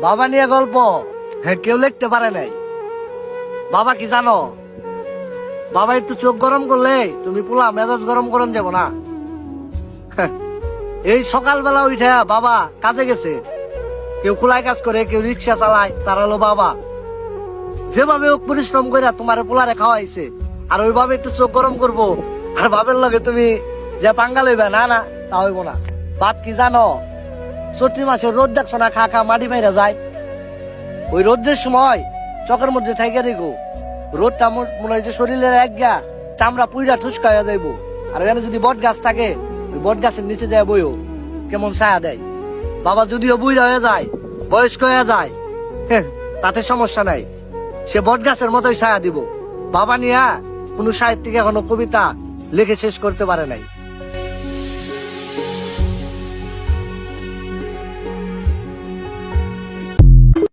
বাবা নিয়ে গল্প, হ্যাঁ কেউ লিখতে পারে নাই। বাবা কি জানো, বাবা একটু চোখ গরম করলে তুমি পুলা মেজাজ গরম করেন যাব না। এই সকালবেলা উঠে বাবা কাজে গেছে, কেউ খোলায় কাজ করে, কেউ রিক্সা চালায়, তার হলো বাবা। যেভাবে হোক পরিশ্রম করে তোমার পোলারে খাওয়াইছে, আর ওইভাবে একটু চোখ গরম করবো আর বাপের লগে তুমি যে পাঙ্গা লইবে, না না তা হইব না। বাপ কি জানো, চৈত্রি মাসের রোদ দেখছো না, খা খা মাটি মাইরা যায়। ওই রোদের সময় চকের মধ্যে থাইকা দেখো, রোদটা মনে হয় যে শরীরের এক গা চামড়া পুইরা ঠুসকা হয়ে যাইবো। আর এখানে যদি বট গাছ থাকে, ওই বট গাছের নিচে যায় বইও কেমন ছায়া দেয়। বাবা যদিও বুইরা হয়ে যায়, বয়স্ক হয়ে যায়, তাতে সমস্যা নাই, সে বট গাছের মতোই ছায়া দিব। বাবা নিয়া কোনো সাহিত্যিক এখনো কবিতা লিখে শেষ করতে পারে নাই।